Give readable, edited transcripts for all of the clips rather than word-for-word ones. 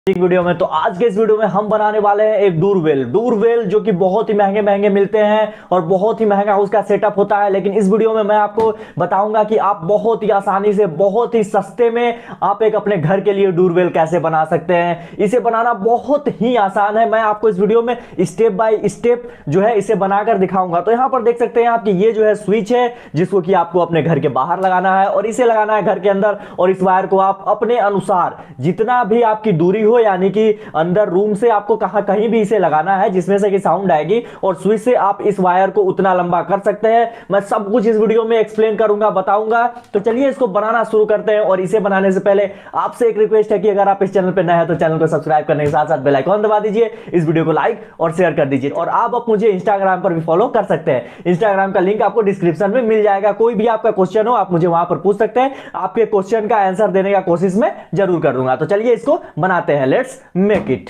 Video में तो आज के इस वीडियो में हम बनाने वाले हैं एक डूरवेल जो कि बहुत ही महंगे महंगे मिलते हैं और बहुत ही महंगा उसका सेटअप होता है। लेकिन इस वीडियो में मैं आपको बताऊंगा कि आप बहुत ही आसानी से बहुत ही सस्ते में आप एक अपने घर के लिए डूरवेल कैसे बना सकते हैं। इसे बनाना बहुत ही आसान है। मैं आपको इस वीडियो में स्टेप बाय स्टेप जो है इसे बनाकर दिखाऊंगा। तो यहां पर देख सकते हैं आपकी ये जो है स्विच है जिसको कि आपको अपने घर के बाहर लगाना है और इसे लगाना है घर के अंदर। और इस वायर को आप अपने अनुसार जितना भी आपकी दूरी हो, यानी कि अंदर रूम से आपको कहीं भी इसे लगाना है जिसमें से कि साउंड आएगी, और स्विच से आप इस वायर को उतना लंबा कर सकते हैं। मैं सब कुछ इस वीडियो में एक्सप्लेन करूंगा, बताऊंगा। तो चलिए इसको बनाना शुरू करते हैं। और इसे बनाने से पहले आपसे एक रिक्वेस्ट है कि अगर आप इस चैनल पर नए हैं तो चैनल को सब्सक्राइब करने के साथ साथ बेल आइकन दबा दीजिए, इस वीडियो को लाइक और शेयर कर दीजिए। और आप मुझे इंस्टाग्राम पर भी फॉलो कर सकते हैं। इंस्टाग्राम का लिंक आपको डिस्क्रिप्शन में मिल जाएगा। कोई भी आपका क्वेश्चन हो आप मुझे वहां पर पूछ सकते हैं। आपके क्वेश्चन का आंसर देने का कोशिश मैं जरूर करूंगा। तो चलिए इसको बनाते हैं। Let's make it.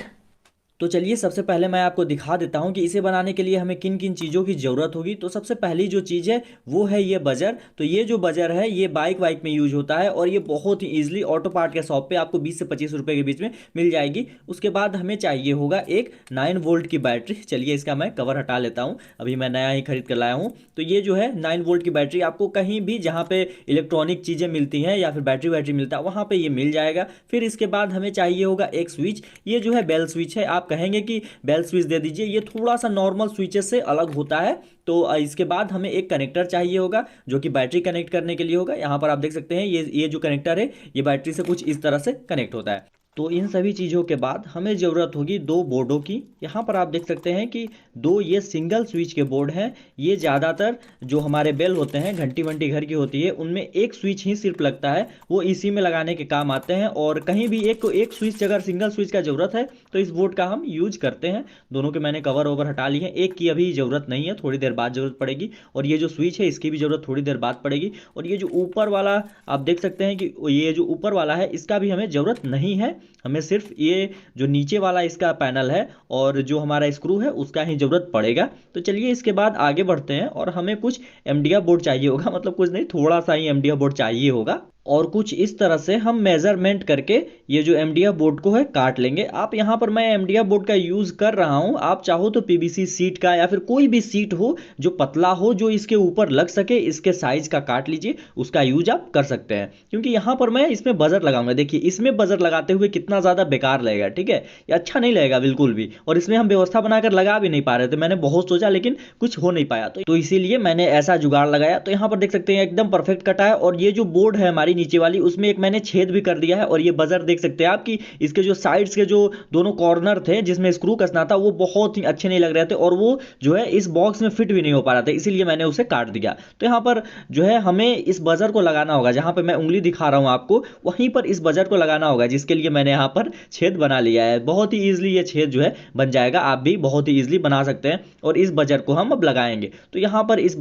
तो चलिए सबसे पहले मैं आपको दिखा देता हूं कि इसे बनाने के लिए हमें किन किन चीज़ों की ज़रूरत होगी। तो सबसे पहली जो चीज़ है वो है ये बजर। तो ये जो बजर है ये बाइक वाइक में यूज होता है और ये बहुत ही ईजिली ऑटो पार्ट के शॉप पे आपको 20 से 25 रुपए के बीच में मिल जाएगी। उसके बाद हमें चाहिए होगा एक 9 वोल्ट की बैटरी। चलिए इसका मैं कवर हटा लेता हूँ, अभी मैं नया ही खरीद कर लाया हूँ। तो ये जो है 9 वोल्ट की बैटरी आपको कहीं भी जहाँ पे इलेक्ट्रॉनिक चीज़ें मिलती हैं या फिर बैटरी वैटरी मिलता है वहाँ पर ये मिल जाएगा। फिर इसके बाद हमें चाहिए होगा एक स्विच। ये जो है बेल स्विच है। आप कहेंगे कि बेल स्विच दे दीजिए, ये थोड़ा सा नॉर्मल स्विचेस से अलग होता है। तो इसके बाद हमें एक कनेक्टर चाहिए होगा जो कि बैटरी कनेक्ट करने के लिए होगा। यहाँ पर आप देख सकते हैं ये जो कनेक्टर है ये बैटरी से कुछ इस तरह से कनेक्ट होता है। तो इन सभी चीज़ों के बाद हमें ज़रूरत होगी दो बोर्डों की। यहाँ पर आप देख सकते हैं कि दो ये सिंगल स्विच के बोर्ड हैं। ये ज़्यादातर जो हमारे बेल होते हैं, घंटी वंटी घर की होती है, उनमें एक स्विच ही सिर्फ लगता है, वो इसी में लगाने के काम आते हैं। और कहीं भी एक स्विच, अगर सिंगल स्विच का ज़रूरत है तो इस बोर्ड का हम यूज करते हैं। दोनों के मैंने कवर ओवर हटा लिए हैं। एक की अभी ज़रूरत नहीं है, थोड़ी देर बाद ज़रूरत पड़ेगी। और ये जो स्विच है इसकी भी ज़रूरत थोड़ी देर बाद पड़ेगी। और ये जो ऊपर वाला आप देख सकते हैं कि ये जो ऊपर वाला है इसका भी हमें ज़रूरत नहीं है। हमें सिर्फ ये जो नीचे वाला इसका पैनल है और जो हमारा स्क्रू है उसका ही जरूरत पड़ेगा। तो चलिए इसके बाद आगे बढ़ते हैं। और हमें कुछ एमडीएफ बोर्ड चाहिए होगा, मतलब कुछ नहीं, थोड़ा सा ही एमडीएफ बोर्ड चाहिए होगा। और कुछ इस तरह से हम मेजरमेंट करके ये जो एमडीएफ बोर्ड को है काट लेंगे। आप यहाँ पर मैं एमडीएफ बोर्ड का यूज कर रहा हूँ, आप चाहो तो पीवीसी सीट का या फिर कोई भी सीट हो जो पतला हो, जो इसके ऊपर लग सके, इसके साइज का काट लीजिए, उसका यूज आप कर सकते हैं। क्योंकि यहाँ पर मैं इसमें बजर लगाऊंगा। देखिए इसमें बजर लगाते हुए कितना ज्यादा बेकार लगेगा, ठीक है, ये अच्छा नहीं लगेगा बिल्कुल भी। और इसमें हम व्यवस्था बनाकर लगा भी नहीं पा रहे थे, मैंने बहुत सोचा लेकिन कुछ हो नहीं पाया। तो इसीलिए मैंने ऐसा जुगाड़ लगाया। तो यहाँ पर देख सकते हैं एकदम परफेक्ट कटा है। और ये जो बोर्ड है हमारी नीचे वाली, उसमें एक मैंने छेद भी कर दिया है। और ये बजर देख सकते हैं आप कि इसके जो साइड्स के जो दोनों कॉर्नर थे जिसमें स्क्रू कसना था वो बहुत ही अच्छे नहीं लग रहे थे और वो जो है इस बॉक्स में फिट भी नहीं हो पा रहा था, इसीलिए मैंने उसे काट दिया। तो यहाँ पर जो है हमें इस बजर को लगाना होगा, जहां पे मैं उंगली दिखा रहा हूं आपको वहीं पर इस बजर को लगाना होगा, जिसके लिए मैंने यहाँ पर छेद बना लिया है। बहुत ही ईजिली ये छेद जो है बन जाएगा, आप भी बहुत ही ईजिली बना सकते हैं। और इस बजर को हम अब लगाएंगे। तो यहाँ पर इस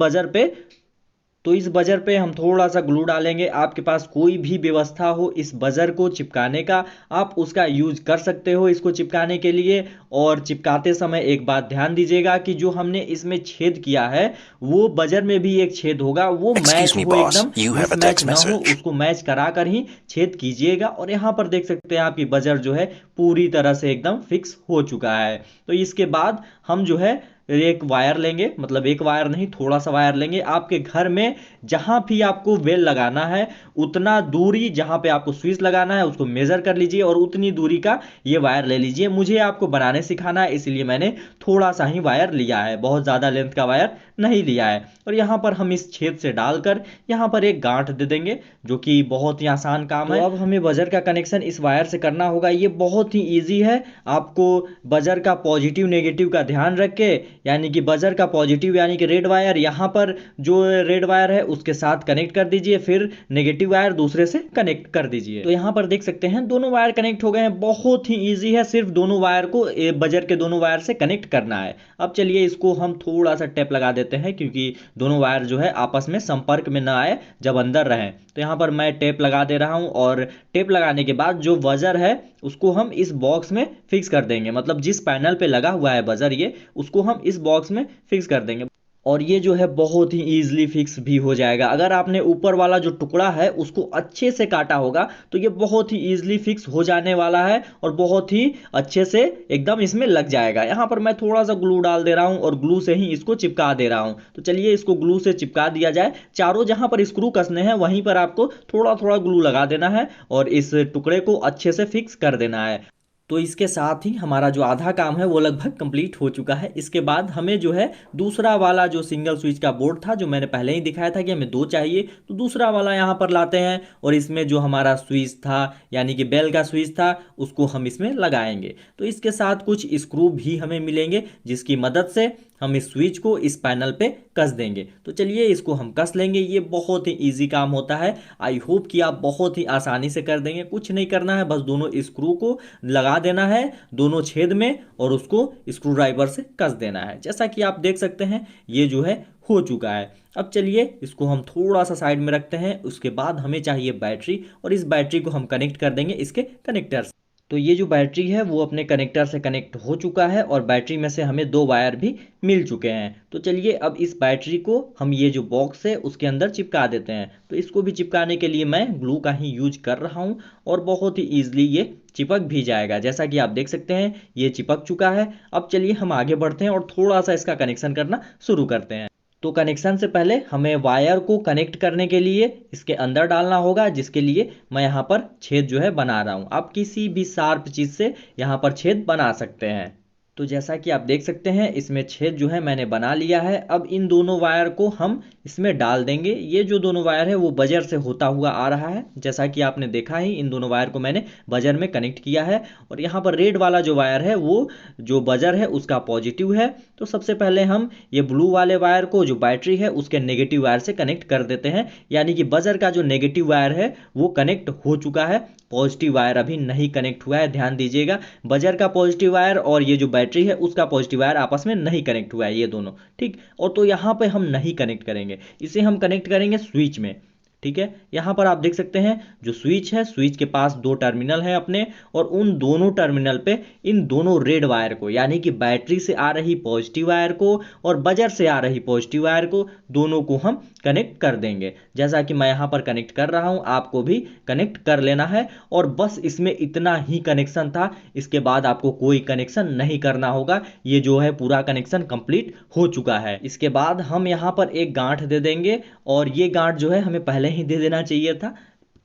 बजर पे हम थोड़ा सा ग्लू डालेंगे। आपके पास कोई भी व्यवस्था हो इस बजर को चिपकाने का, आप उसका यूज कर सकते हो इसको चिपकाने के लिए। और चिपकाते समय एक बात ध्यान दीजिएगा कि जो हमने इसमें छेद किया है वो बजर में भी एक छेद होगा, वो मैच हो, एकदम मिसमैच ना हो, उसको मैच करा कर ही छेद कीजिएगा। और यहाँ पर देख सकते हैं आपकी बजर जो है पूरी तरह से एकदम फिक्स हो चुका है। तो इसके बाद हम जो है एक वायर लेंगे, मतलब एक वायर नहीं, थोड़ा सा वायर लेंगे। आपके घर में जहां भी आपको वेल लगाना है उतना दूरी जहां पे आपको स्विच लगाना है उसको मेजर कर लीजिए और उतनी दूरी का ये वायर ले लीजिए। मुझे आपको बनाने सिखाना है इसलिए मैंने थोड़ा सा ही वायर लिया है, बहुत ज्यादा लेंथ का वायर नहीं लिया है। और यहाँ पर हम इस छेद से डालकर यहाँ पर एक गांठ दे देंगे, जो कि बहुत ही आसान काम है। तो अब हमें बजर का कनेक्शन इस वायर से करना होगा। ये बहुत ही ईजी है। आपको बजर का पॉजिटिव नेगेटिव का ध्यान रख के, यानी कि बजर का पॉजिटिव यानी कि रेड वायर यहाँ पर जो रेड वायर है उसके साथ कनेक्ट कर दीजिए, फिर नेगेटिव वायर दूसरे से कनेक्ट कर दीजिए। तो यहाँ पर देख सकते हैं दोनों वायर कनेक्ट हो गए हैं। बहुत ही ईजी है, सिर्फ दोनों वायर को बजर के दोनों वायर से कनेक्ट करना है। अब चलिए इसको हम थोड़ा सा टेप लगा देते हैं, क्योंकि दोनों वायर जो है आपस में संपर्क में ना आए जब अंदर रहें। तो यहाँ पर मैं टेप लगा दे रहा हूँ। और टेप लगाने के बाद जो बजर है उसको हम इस बॉक्स में फिक्स कर देंगे, मतलब जिस पैनल पे लगा हुआ है बजर ये, उसको हम इस बॉक्स में फिक्स कर देंगे। और ये जो है बहुत ही ईजिली फिक्स भी हो जाएगा। अगर आपने ऊपर वाला जो टुकड़ा है उसको अच्छे से काटा होगा तो ये बहुत ही ईजिली फिक्स हो जाने वाला है और बहुत ही अच्छे से एकदम इसमें लग जाएगा। यहाँ पर मैं थोड़ा सा ग्लू डाल दे रहा हूँ और ग्लू से ही इसको चिपका दे रहा हूँ। तो चलिए इसको ग्लू से चिपका दिया जाए। चारों जहाँ पर स्क्रू कसने हैं वहीं पर आपको थोड़ा थोड़ा ग्लू लगा देना है और इस टुकड़े को अच्छे से फिक्स कर देना है। तो इसके साथ ही हमारा जो आधा काम है वो लगभग कंप्लीट हो चुका है। इसके बाद हमें जो है दूसरा वाला जो सिंगल स्विच का बोर्ड था, जो मैंने पहले ही दिखाया था कि हमें दो चाहिए, तो दूसरा वाला यहाँ पर लाते हैं और इसमें जो हमारा स्विच था यानी कि बेल का स्विच था उसको हम इसमें लगाएंगे। तो इसके साथ कुछ स्क्रू भी हमें मिलेंगे जिसकी मदद से हम इस स्विच को इस पैनल पे कस देंगे। तो चलिए इसको हम कस लेंगे। ये बहुत ही इजी काम होता है। आई होप कि आप बहुत ही आसानी से कर देंगे। कुछ नहीं करना है, बस दोनों स्क्रू को लगा देना है दोनों छेद में और उसको स्क्रू ड्राइवर से कस देना है। जैसा कि आप देख सकते हैं ये जो है हो चुका है। अब चलिए इसको हम थोड़ा सा साइड में रखते हैं। उसके बाद हमें चाहिए बैटरी और इस बैटरी को हम कनेक्ट कर देंगे इसके कनेक्टर से। तो ये जो बैटरी है वो अपने कनेक्टर से कनेक्ट हो चुका है और बैटरी में से हमें दो वायर भी मिल चुके हैं। तो चलिए अब इस बैटरी को हम ये जो बॉक्स है उसके अंदर चिपका देते हैं। तो इसको भी चिपकाने के लिए मैं ग्लू का ही यूज कर रहा हूँ और बहुत ही ईजिली ये चिपक भी जाएगा। जैसा कि आप देख सकते हैं ये चिपक चुका है। अब चलिए हम आगे बढ़ते हैं और थोड़ा सा इसका कनेक्शन करना शुरू करते हैं। तो कनेक्शन से पहले हमें वायर को कनेक्ट करने के लिए इसके अंदर डालना होगा, जिसके लिए मैं यहाँ पर छेद जो है बना रहा हूँ। आप किसी भी शार्प चीज़ से यहाँ पर छेद बना सकते हैं। तो जैसा कि आप देख सकते हैं इसमें छेद जो है मैंने बना लिया है। अब इन दोनों वायर को हम इसमें डाल देंगे। ये जो दोनों वायर है वो बजर से होता हुआ आ रहा है। जैसा कि आपने देखा ही इन दोनों वायर को मैंने बजर में कनेक्ट किया है और यहाँ पर रेड वाला जो वायर है वो जो बजर है उसका पॉजिटिव है। तो सबसे पहले हम ये ब्लू वाले वायर को जो बैटरी है उसके नेगेटिव वायर से कनेक्ट कर देते हैं। यानी कि बजर का जो नेगेटिव वायर है वो कनेक्ट हो चुका है, पॉजिटिव वायर अभी नहीं कनेक्ट हुआ है। ध्यान दीजिएगा, बजर का पॉजिटिव वायर और ये जो बैटरी है उसका पॉजिटिव वायर आपस में नहीं कनेक्ट हुआ है, ये दोनों ठीक। और तो यहाँ पे हम नहीं कनेक्ट करेंगे, इसे हम कनेक्ट करेंगे स्विच में। ठीक है, यहाँ पर आप देख सकते हैं जो स्विच है, स्विच के पास दो टर्मिनल है अपने और उन दोनों टर्मिनल पे इन दोनों रेड वायर को यानी कि बैटरी से आ रही पॉजिटिव वायर को और बजर से आ रही पॉजिटिव वायर को दोनों को हम कनेक्ट कर देंगे। जैसा कि मैं यहाँ पर कनेक्ट कर रहा हूँ, आपको भी कनेक्ट कर लेना है। और बस इसमें इतना ही कनेक्शन था, इसके बाद आपको कोई कनेक्शन नहीं करना होगा। ये जो है पूरा कनेक्शन कंप्लीट हो चुका है। इसके बाद हम यहाँ पर एक गांठ दे देंगे और ये गांठ जो है हमें पहले ही दे देना चाहिए था,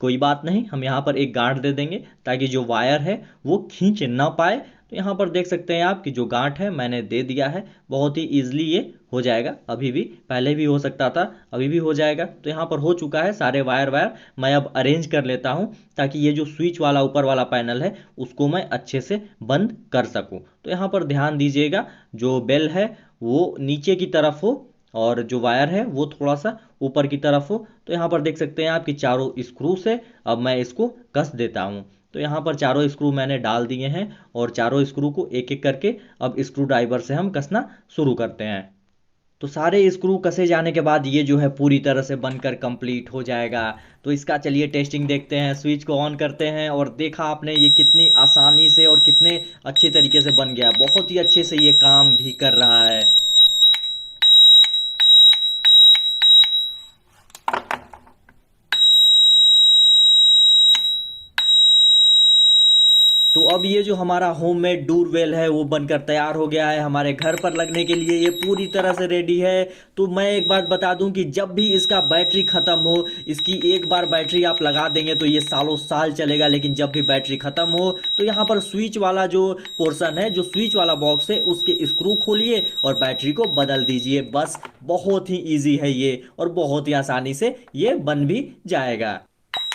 कोई बात नहीं, हम यहाँ पर एक गांठ दे देंगे ताकि जो वायर है वो खींच ना पाए। तो यहाँ पर देख सकते हैं आप कि जो गांठ है मैंने दे दिया है। बहुत ही ईजिली ये हो जाएगा, अभी भी पहले भी हो सकता था, अभी भी हो जाएगा। तो यहाँ पर हो चुका है सारे वायर मैं अब अरेंज कर लेता हूँ ताकि ये जो स्विच वाला ऊपर वाला पैनल है उसको मैं अच्छे से बंद कर सकूँ। तो यहाँ पर ध्यान दीजिएगा, जो बेल है वो नीचे की तरफ हो और जो वायर है वो थोड़ा सा ऊपर की तरफ हो। तो यहाँ पर देख सकते हैं आप कि चारों स्क्रू से अब मैं इसको कस देता हूँ। तो यहाँ पर चारों स्क्रू मैंने डाल दिए हैं और चारों स्क्रू को एक एक करके अब स्क्रू ड्राइवर से हम कसना शुरू करते हैं। तो सारे स्क्रू कसे जाने के बाद ये जो है पूरी तरह से बनकर कंप्लीट हो जाएगा। तो इसका चलिए टेस्टिंग देखते हैं। स्विच को ऑन करते हैं और देखा आपने ये कितनी आसानी से और कितने अच्छे तरीके से बन गया। बहुत ही अच्छे से ये काम भी कर रहा है। तो अब ये जो हमारा होममेड डोरबेल है वो बनकर तैयार हो गया है, हमारे घर पर लगने के लिए ये पूरी तरह से रेडी है। तो मैं एक बात बता दूं कि जब भी इसका बैटरी खत्म हो, इसकी एक बार बैटरी आप लगा देंगे तो ये सालों साल चलेगा। लेकिन जब भी बैटरी खत्म हो तो यहाँ पर स्विच वाला जो पोर्शन है, जो स्विच वाला बॉक्स है, उसके स्क्रू खोलिए और बैटरी को बदल दीजिए। बस बहुत ही ईजी है ये और बहुत ही आसानी से ये बन भी जाएगा।